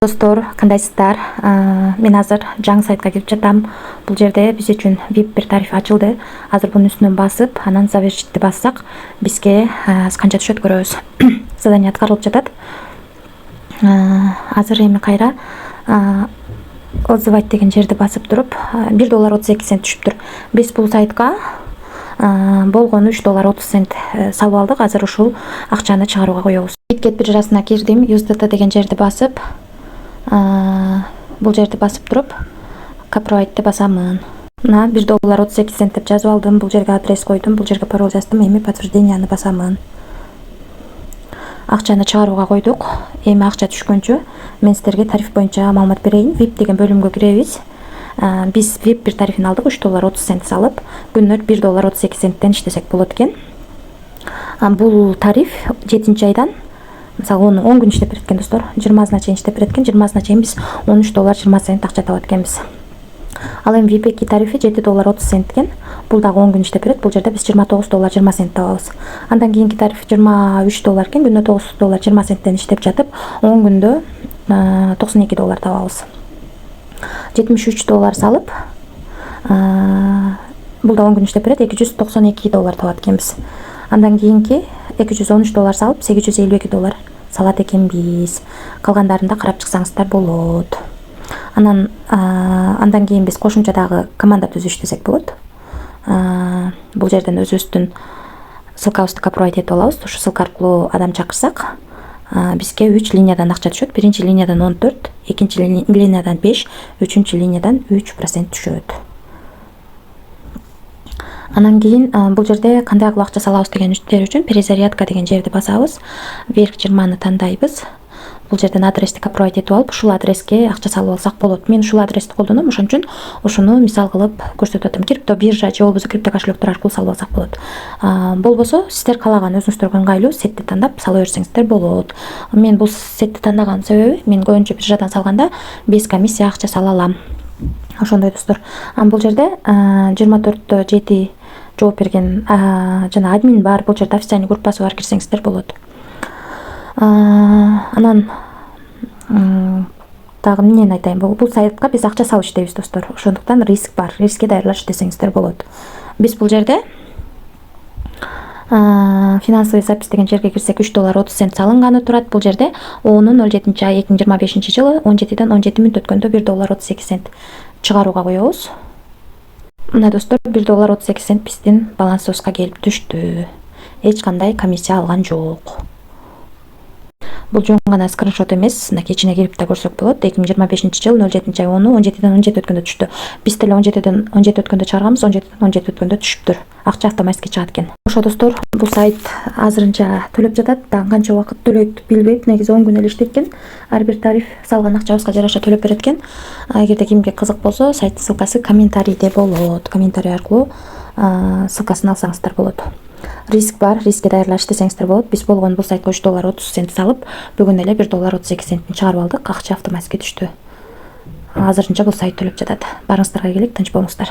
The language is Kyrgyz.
Достор, кандайсыздар? Мен азыр жаңы сайтка кирип жатам. Бул жерде биз үчүн VIP бир тариф ачылды. Азыр бунун үстүнөн басып, анан завершитти бассак, бизге канча түшөт көрөбүз. Задание аткарылып жатат. Азыр эми кайра отзывать деген жерди басып туруп, $1.32 түшүптүр. Биз бул сайтка болгону $3.30 салып алдык. Азыр ушул акчаны чыгарууга коебуз. Кет биржасына кирдим. USDT деген жерди басып, бул жерди басып туруп, Copyright басамын. Мына $1.32 деп жазып алдым. Бул жерге адрес койдум, бул жерге пароль жаздым. Эми подтвержденияны басамын. Акчаны чыгарууга койдук. Эми акча түшкөнчө мен сиздерге тариф боюнча маалымат берейин. VIP деген бөлүмгө киребиз. Биз VIP бир тарифин алдык, $3.30 салып, күнүнө $1.32 иштесек болот экен. Бул тариф 7-айдан, мисалы 10 күн иштеп берет экен достор. 20-сына чейин иштеп берет экен. 20-сына чейин биз $13.20 акча табат экенбиз. Ал эми VIP тарифи $7.30 экен. Бул дагы 10 күн иштеп берет. Бул жерде биз $29.20 табабыз. Андан кийинки тариф $23 экен. Күнүнө $9.20 иштеп жатып, 10 күндө $92 табабыз. $73 салып, бул да 10 күн иштеп берет, $292 табат экенбиз. Андан кийинки $213 салып, $852 салат экенбиз. Калгандарында карап чыксаңыздар болот. Андан кийин биз кошумча дагы команда түзүп иштесек болот. Бул жерден өзүбүздүн ссылкабызды копировать этип алабыз. Ушу ссылка аркылуу адам чакырсак, бизге 3 линиядан акча түшөт. Биринчи линиядан 14, экинчи линиядан 5, үчүнчү линиядан 3% түшөт. Анан кийин бул жерде кандай кылып акча салабыз дегендер үчүн перезарядка деген жерди басабыз. Верх 20-ны тандайбыз. Бул жерден адрести копировать этип алып, ушул адреске акча салып алсак болот. Мен ушул адрести колдоном, ошон үчүн ушуну мисал кылып көрсөтүп атам. Крипто биржа же болбосо крипто кошелектер аркылуу салып алсак болот. Болбосо сиздер каалаган өзүңүздөргө ыңгайлуу сетти тандап сала берсеңиздер болот. Мен бул сетти тандаган себеби, мен көбүнчө биржадан салганда без комиссия акча сала алам. Ошондой достор. Бул жерде 24/7 жооп берген жана админ бар. Бул жерде официальный группасы бар, кирсеңиздер болот. Анан дагы эмнени айтайын? Бул сайтка биз акча салып иштейбиз достор. Ошондуктан риск бар. Рискке даярдалып иштесеңиздер болот. Биз бул жерде финансовый запись деген жерге кирсек $3.30 салынганы турат. Бул жерде 10-07-ай 2025-жылы 17-ден 17 мүнөт өткөндө $1.32 чыгарууга коебуз. Мына достор, $1.32 биздин балансыбызга келип түштү. Эч кандай комиссия алган жок. Бул жөн гана скриншот эмес, мына кечине кирип да көрсөк болот. 2025-жыл 07-ай 10-у 17-ден 17 өткөндө түштү. Биз деле 17-ден 17 өткөндө чыгарганбыз, 17-ден 17 өткөндө түшүптүр. Акча автоматически чыгат экен. Ошо достор, бул сайт азырынча төлөп жатат. Дагы канча убакыт төлөйт билбейт. Негизи 10 күн эле иштейт экен. Ар бир тариф салган акчабызга жараша төлөп берет экен. Эгерде кимге кызык болсо, сайттын ссылкасы комментарийде болот. Комментарий аркылуу ссылкасын алсаңыздар болот. Риск бар, рискке даярдалып иштесеңиздер болот. Биз болгон бул сайтка $3.30 салып, бүгүн эле $1.32 чыгарып алдык. Акча автоматически түштү. Азырынча бул сайт төлөп жатат. Барыңыздарга келек, тынч болуңуздар.